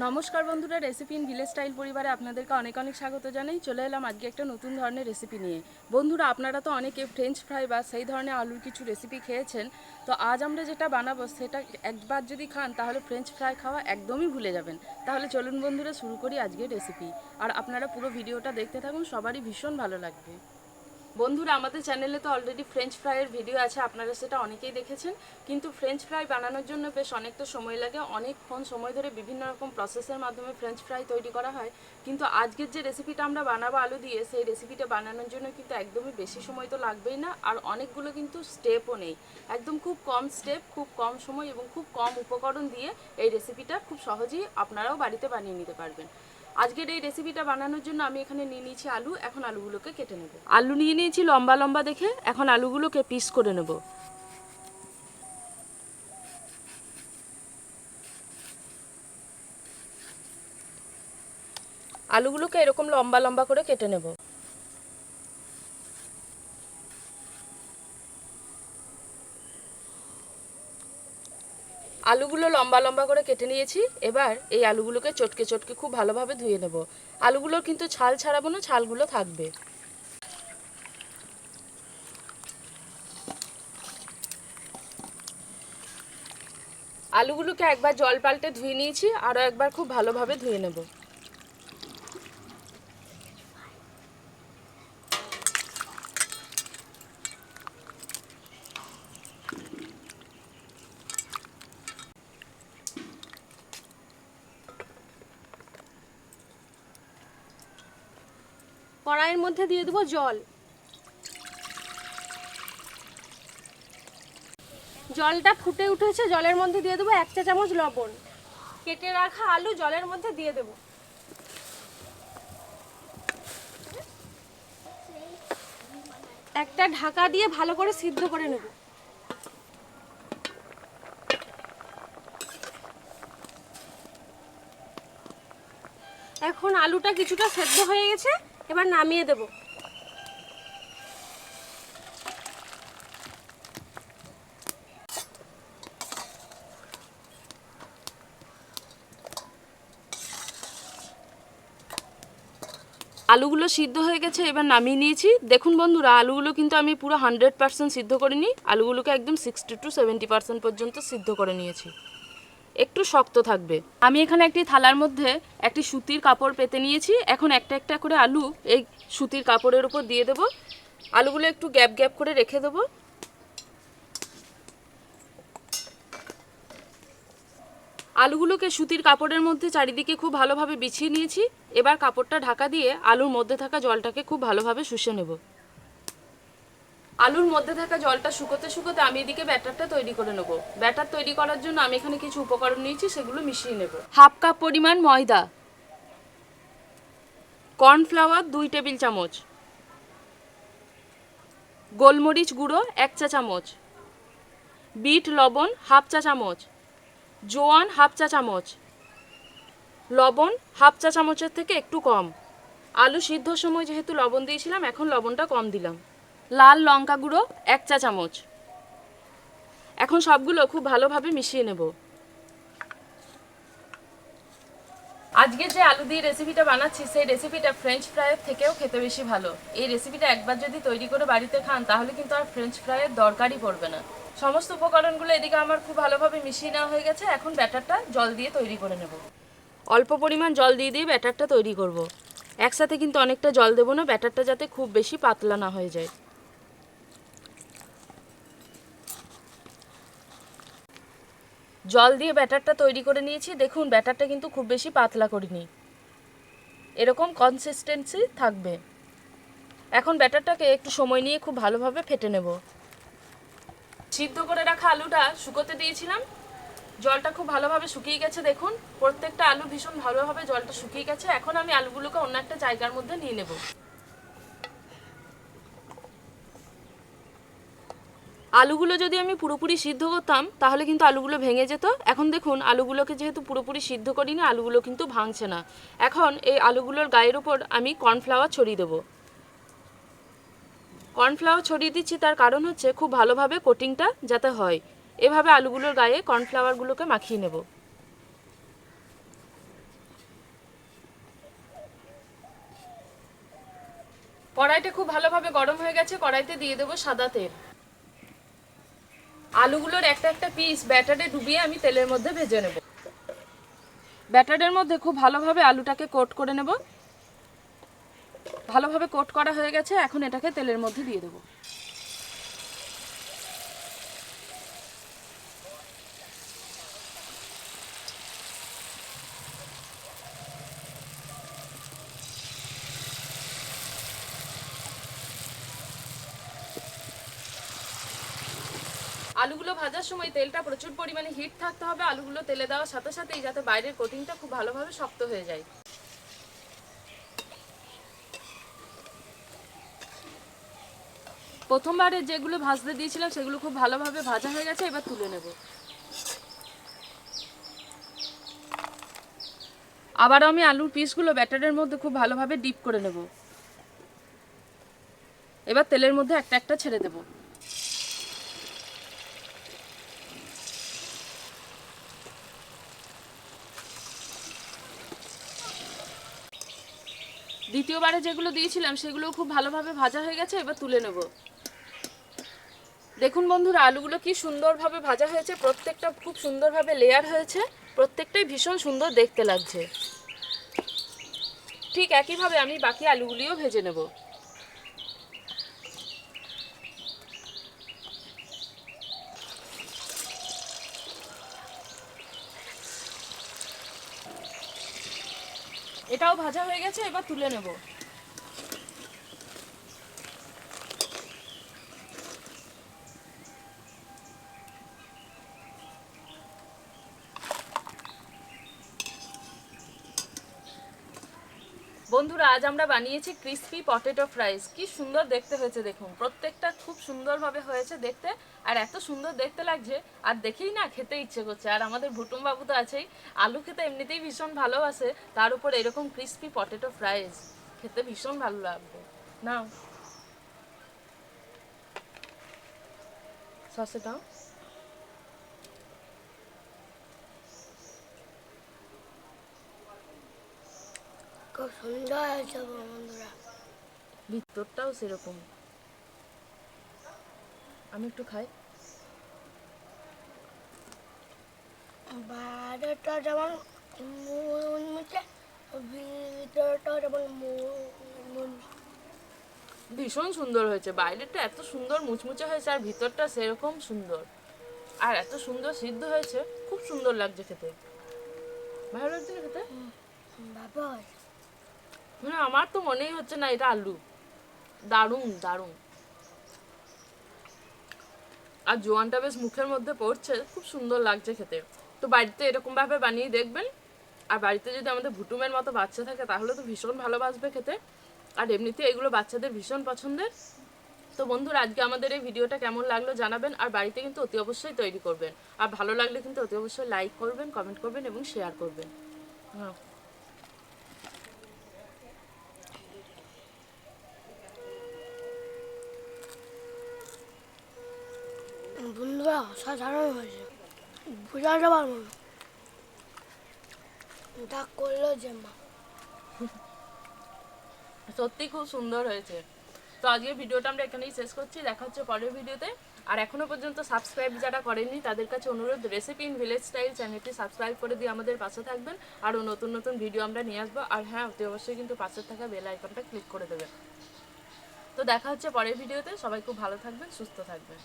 নমস্কার বন্ধুরা, recipe in village style পরিবারে আপনাদেরকে অনেক অনেক স্বাগত জানাই। চলে এলাম আজকে একটা নতুন ধরনের রেসিপি নিয়ে। বন্ধুরা, আপনারা তো অনেকে ফ্রেঞ্চ ফ্রাই বা সেই ধরনের আলুর কিছু রেসিপি খেয়েছেন। তো আজ আমরা যেটা বানাবো সেটা একবার যদি খান তাহলে ফ্রেঞ্চ ফ্রাই খাওয়া একদমই ভুলে যাবেন। তাহলে চলুন বন্ধুরা, শুরু করি আজকের রেসিপি। আর আপনারা পুরো ভিডিওটা দেখতে থাকুন, সবারই ভীষণ ভালো লাগবে। বন্ধুরা, আমাদের চ্যানেলে তো অলরেডি ফ্রেঞ্চ ফ্রাইয়ের ভিডিও আছে, আপনারা সেটা অনেকেই দেখেছেন। কিন্তু ফ্রেঞ্চ ফ্রাই বানানোর জন্য বেশ অনেকটা সময় লাগে, অনেকক্ষণ সময় ধরে বিভিন্ন রকম প্রসেসের মাধ্যমে ফ্রেঞ্চ ফ্রাই তৈরি করা হয়। কিন্তু আজকের যে রেসিপিটা আমরা বানাবো আলু দিয়ে, সেই রেসিপিটা বানানোর জন্য কিন্তু একদমই বেশি সময় তো লাগবেই না, আর অনেকগুলো কিন্তু স্টেপও নেই। একদম খুব কম স্টেপ, খুব কম সময় এবং খুব কম উপকরণ দিয়ে এই রেসিপিটা খুব সহজেই আপনারাও বাড়িতে বানিয়ে নিতে পারবেন। আজকের এই রেসিপিটা বানানোর জন্য আমি এখানে নিয়ে নিয়েছি আলু। এখন আলুগুলোকে কেটে নেব। আলু নিয়ে নিয়েছি লম্বা লম্বা দেখে, এখন আলুগুলোকে পিস করে নেব। আলুগুলোকে এরকম লম্বা লম্বা করে কেটে নেব। আলুগুলো লম্বা লম্বা করে কেটে নিয়েছি। এবার এই আলুগুলোকে চটকে চটকে খুব ভালোভাবে ধুয়ে নেব। আলুগুলোর কিন্তু ছাল ছাড়াবো না, ছালগুলো থাকবে। আলুগুলোকে একবার জল পাল্টে ধুয়ে নিয়েছি, আরও একবার খুব ভালোভাবে ধুয়ে নেব। কড়াইয়ের মধ্যে দিয়ে দেবো জল। জলটা ফুটে উঠেছে, জলের মধ্যে দিয়ে দেবো 1 চা চামচ লবণ। কেটে রাখা আলু জলের মধ্যে দিয়ে দেব। একটা ঢাকা দিয়ে ভালো করে সিদ্ধ করে নেব। এখন আলুটা কিছুটা সেদ্ধ হয়ে গেছে, এবার নামিয়ে দেব। আলুগুলো সিদ্ধ হয়ে গেছে, এবার নামিয়ে নিয়েছি। দেখুন বন্ধুরা, আলুগুলো কিন্তু আমি পুরো 100% সিদ্ধ করিনি, আলুগুলোকে একদম 60 to 70% পর্যন্ত সিদ্ধ করে নিয়েছি। একটু শক্ত থাকবে। আমি এখানে একটি থালার মধ্যে একটি সুতির কাপড় পেতে নিয়েছি। এখন একটা একটা করে আলু এই সুতির কাপড়ের উপর দিয়ে দেব। আলুগুলো একটু গ্যাপ গ্যাপ করে রেখে দেবো। আলুগুলোকে সুতির কাপড়ের মধ্যে চারিদিকে খুব ভালোভাবে বিছিয়ে নিয়েছি। এবার কাপড়টা ঢাকা দিয়ে আলুর মধ্যে থাকা জলটাকে খুব ভালোভাবে শুষে নেব। আলুর মধ্যে থাকা জলটা শুকোতে শুকোতে আমি এদিকে ব্যাটারটা তৈরি করে নেব। ব্যাটার তৈরি করার জন্য আমি এখানে কিছু উপকরণ নিয়েছি, সেগুলো মিশিয়ে নেব। হাফ কাপ পরিমাণ ময়দা, কর্নফ্লাওয়ার 2 টেবিল চামচ, গোলমরিচ গুঁড়ো 1 চা চামচ, বিট লবণ হাফ চা চামচ, জোয়ান হাফ চা চামচ, লবণ হাফ চা চামচের থেকে একটু কম। আলু সিদ্ধর সময় যেহেতু লবণ দিয়েছিলাম, এখন লবণটা কম দিলাম। লাল লঙ্কা গুঁড়ো 1 চা চামচ। এখন সবগুলো খুব ভালোভাবে মিশিয়ে নেব। আজকে যে আলু দিয়ে রেসিপিটা বানাচ্ছি, সেই রেসিপিটা ফ্রেঞ্চ ফ্রাইয়ের থেকেও খেতে বেশি ভালো। এই রেসিপিটা একবার যদি তৈরি করে বাড়িতে খান তাহলে কিন্তু আর ফ্রেঞ্চ ফ্রাইয়ের দরকারই পড়বে না। সমস্ত উপকরণগুলো এদিকে আমার খুব ভালোভাবে মিশিয়ে নেওয়া হয়ে গেছে। এখন ব্যাটারটা জল দিয়ে তৈরি করে নেব। অল্প পরিমাণ জল দিয়ে দিয়ে ব্যাটারটা তৈরি করব। একসাথে কিন্তু অনেকটা জল দেবো না, ব্যাটারটা যাতে খুব বেশি পাতলা না হয়ে যায়। জল দিয়ে ব্যাটারটা তৈরি করে নিয়েছি। দেখুন, ব্যাটারটা কিন্তু খুব বেশি পাতলা করিনি, এরকম কনসিস্টেন্সি থাকবে। এখন ব্যাটারটাকে একটু সময় নিয়ে খুব ভালোভাবে ফেটে নেব। সিদ্ধ করে রাখা আলুটা শুকোতে দিয়েছিলাম, জলটা খুব ভালোভাবে শুকিয়ে গেছে। দেখুন, প্রত্যেকটা আলু ভীষণ ভালোভাবে জলটা শুকিয়ে গেছে। এখন আমি আলুগুলোকে অন্য একটা জায়গার মধ্যে নিয়ে নেব। আলুগুলো যদি আমি পুরোপুরি সিদ্ধ করতাম তাহলে কিন্তু আলুগুলো ভেঙে যেত। এখন দেখুন, আলুগুলোকে যেহেতু পুরোপুরি সিদ্ধ করিনি, আলুগুলো কিন্তু ভাঙছে না। এখন এই আলুগুলোর গায়ের উপর আমি কর্নফ্লাওয়ার ছড়িয়ে দেবো। কর্নফ্লাওয়ার ছড়িয়ে দিচ্ছি, তার কারণ হচ্ছে খুব ভালোভাবে কোটিংটা যাতে হয়। এভাবে আলুগুলোর গায়ে কর্নফ্লাওয়ারগুলোকে মাখিয়ে নেব। কড়াইটা খুব ভালোভাবে গরম হয়ে গেছে, কড়াইতে দিয়ে দেবো সাদা তেল। আলুগুলোর একটা একটা পিস ব্যাটারে ডুবিয়ে আমি তেলের মধ্যে ভেজে নেব। ব্যাটারের মধ্যে খুব ভালোভাবে আলুটাকে কোট করে নেব। ভালোভাবে কোট করা হয়ে গেছে, এখন এটাকে তেলের মধ্যে দিয়ে দেবো। আলুগুলো ভাজার সময় তেলটা প্রচুর পরিমাণে হিট থাকতে হবে। আলুগুলো তেলে দেওয়ার সাথে সাথেই যাতে বাইরের কোটিংটা খুব ভালোভাবে শক্ত হয়ে যায়। প্রথমবারে যেগুলো ভাজতে দিয়েছিলাম সেগুলো খুব ভালোভাবে ভাজা হয়ে গেছে, এবার তুলে নেব। আবার আমি আলুর পিসগুলো ব্যাটারের মধ্যে খুব ভালোভাবে ডিপ করে নেব। এবার তেলের মধ্যে একটা একটা ছেড়ে দেব। দ্বিতীয়বারে যেগুলো দিয়েছিলাম সেগুলো খুব ভালোভাবে ভাজা হয়ে গেছে, এবার তুলে নেব। দেখুন বন্ধুরা, আলুগুলো কি সুন্দরভাবে ভাজা হয়েছে, প্রত্যেকটা খুব সুন্দরভাবে লেয়ার হয়েছে, প্রত্যেকটাই ভীষণ সুন্দর দেখতে লাগছে। ঠিক একইভাবে আমি বাকি আলুগুলিও ভেজে নেব। এটাও ভাজা হয়ে গেছে, এবার তুলে নেব। বন্ধুরা, আজ আমরা বানিয়েছি ক্রিস্পি পটেটো ফ্রাইস। কি সুন্দর দেখতে হয়েছে দেখুন, প্রত্যেকটা খুব সুন্দরভাবে হয়েছে দেখতে, আর এত সুন্দর দেখতে লাগছে আর দেখেই না খেতে ইচ্ছে করছে। আর আমাদের ভুটুম বাবু তো আছেই, আলু খেতে এমনিতেই ভীষণ ভালোবাসে, তার উপর এরকম ক্রিস্পি পটেটো ফ্রাইস খেতে ভীষণ ভালো লাগবে। না সসে দাও। খুব সুন্দর হয়েছে বন্ধুরা। ভিতরটাও সেরকম। আমি একটু খাই। বাইরেটা যেমন মুচমুচে, ভিতরটা যেমন ভীষণ সুন্দর হয়েছে, বাইরেটা এত সুন্দর মুচমুচে হয়েছে আর ভিতরটা সেরকম সুন্দর, আর এত সুন্দর সিদ্ধ হয়েছে, খুব সুন্দর লাগছে খেতে। ভালো লাগছে না খেতে? বাবা, মানে আমার তো মনেই হচ্ছে না এটা আলু। দারুণ দারুণ। আর জোয়ানটা বেশ মুখের মধ্যে পড়ছে, খুব সুন্দর লাগছে খেতে। তো বাড়িতে এরকম ভাবে বানিয়ে দেখবেন। আর বাড়িতে যদি আমাদের ভুটুমের মতো বাচ্চা থাকে তাহলে তো ভীষণ ভালোবাসবে খেতে, আর এমনিতে এগুলো বাচ্চাদের ভীষণ পছন্দের। তো বন্ধুরা, আজকে আমাদের এই ভিডিওটা কেমন লাগলো জানাবেন, আর বাড়িতে কিন্তু অতি অবশ্যই তৈরি করবেন। আর ভালো লাগলে কিন্তু অতি অবশ্যই লাইক করবেন, কমেন্ট করবেন এবং শেয়ার করবেন। হ্যাঁ, বন্ধুরা অসাধারণ হয়েছে, বোঝাতে পারবো না এটা করলো যে মা। সত্যি খুব সুন্দর হয়েছে। তো আজকের ভিডিওটা আমরা এখানেই শেষ করছি, দেখা হচ্ছে পরের ভিডিওতে। আর এখনো পর্যন্ত সাবস্ক্রাইব যারা করেননি তাদের কাছে অনুরোধ, রেসিপি ইন ভিলেজ স্টাইল চ্যানেলটি সাবস্ক্রাইব করে দিয়ে আমাদের পাশে থাকবেন। আরও নতুন নতুন ভিডিও আমরা নিয়ে আসবো। আর হ্যাঁ, অতি অবশ্যই কিন্তু পাশে থাকা বেল আইকনটা ক্লিক করে দেবেন। তো দেখা হচ্ছে পরের ভিডিওতে। সবাই খুব ভালো থাকবেন, সুস্থ থাকবেন।